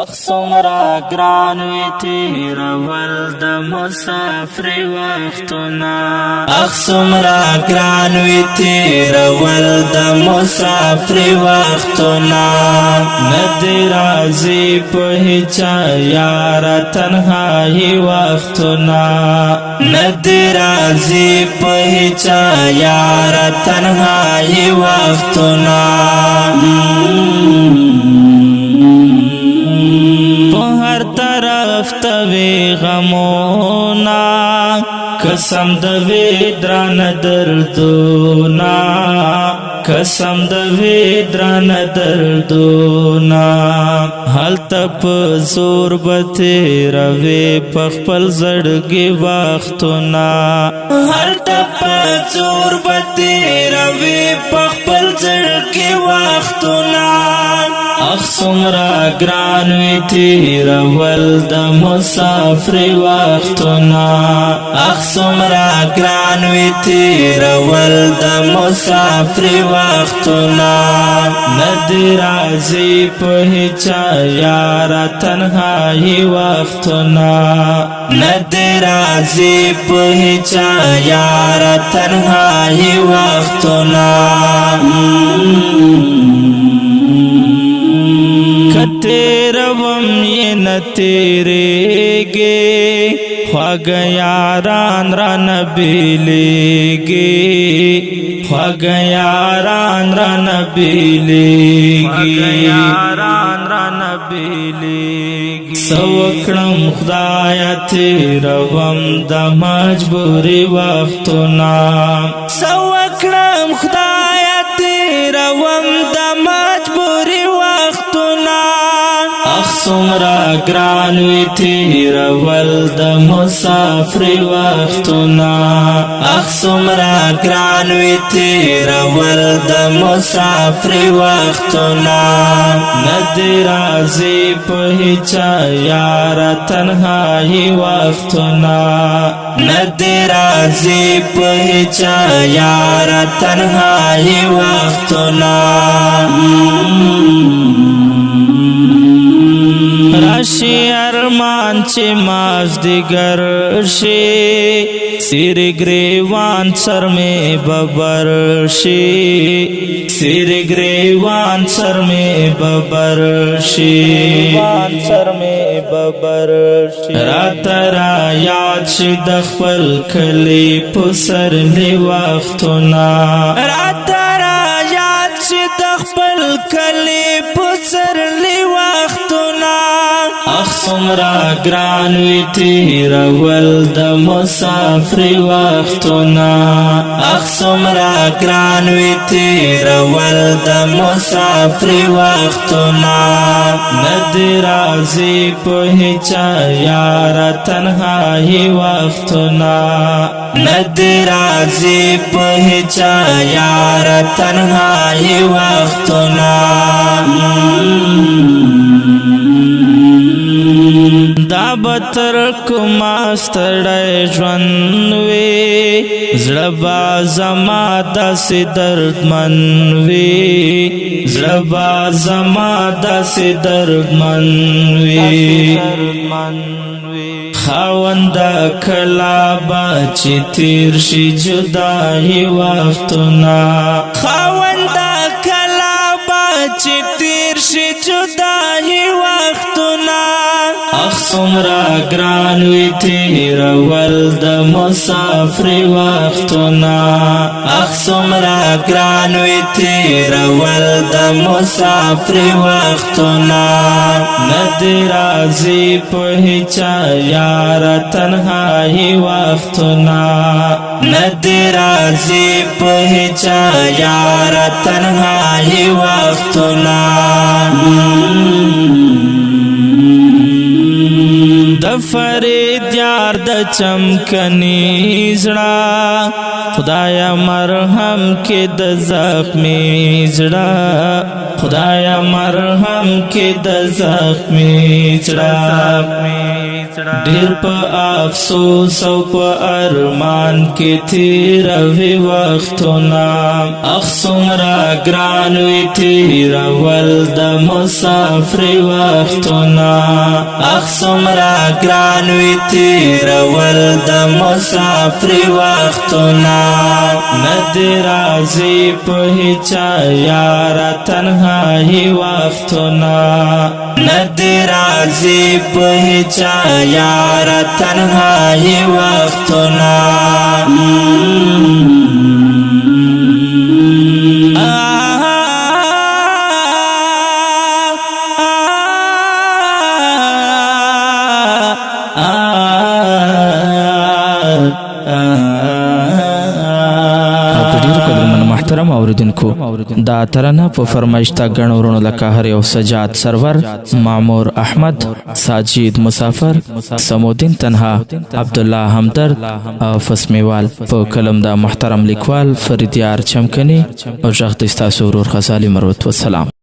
اخسمرا گران وی تیرول د مسافر وختنا اخسمرا گران وی تیرول د مسافر وختنا ندی رازی په هچا یار تنهایی وختنا ندی رازی په هچا یار تنهایی وختنا طوی غمونا قسم دوی دران دردونا قسم دوی دران دردونا حال تپ زور بتی روی پخپل زڑگی وقتونا حال تپ زور بتی روی پخپل زڑگی وقتونا اخسمرا گران وی تیرول د مسافر وختنا اخسمرا گران وی تیرول د مسافر وختنا ندی رازی په هچا یار تنهایی وختنا ندی رازی په هچا یار تنهایی وختنا تیروم یہ نہ تیرے گے خواگ یاران را نبیلے گے خواگ یاران را نبیلے گے سوکڑم خدایا تیروم دا مجبوری وقتنا سوکڑم خدایا تیروم دا مجبوری وقتنا اخسمرا گران وی تیرول د مسافر وختنا اخسمرا گران وی تیرول د مسافر وختنا ندی رازی په هچا یار تنهایی وختنا ندی رازی په هچا یار تنهایی وختنا راشی ارمان چه مازدیگر شی سیر گریوان سر میں ببر شی سیر گریوان سر میں ببر شی رات را یاد شی دخپل کلی پسر لی وقتنا رات را یاد شی دخپل کلی پسر لی وقتنا اخسمرا گران وی تیرول د مسافر وختنا اخسمرا گران وی تیرول د مسافر وختنا ندی رازی په هچا یار تنهایی وختنا ندی رازی په هچا یار تنهایی وختنا دا بتر کما ستړی ژوند وی زړه با زما داسې دردمن وی زړه با زما داسې دردمن وی خاوند کلا با چې تیر شي جدایي وختونه خاوند کلا با چې تیر شي جدایي وختونه اخسمرا گران وی تیرول د مسافر وختنا اخسمرا گران وی تیرول د مسافر وختنا ندی رازی په هچا یار تنهایی وختنا ندی رازی په هچا یار تنهایی وختنا د فرید یار د چمکنی زړه خدایا مرهم کې د زخمی زړه خدایا مرهم کې د زخمی زړه ډیر په افسوس او په ارمان کې تیروي وختونه اخ څومره ګران وي تیرول د مسافر وختونه اخ څومره ګران وي تیرول د مسافر وختونه نه دې راځي په هیچا یاره تنهایي وختونه نه دې راځي په هیچا یاره تنهایي وختونه محترم اوریدونکو دا ترانه په فرمایش تا غنو ورونو لکه هر یو سجاد سرور معمور احمد ساجد مسافر سمودین تنها عبد الله همدرد او فسمیوال په کلم دا محترم لیکوال فریدیار چمکنی او شخص تاسو ورور غزالی مروت والسلام.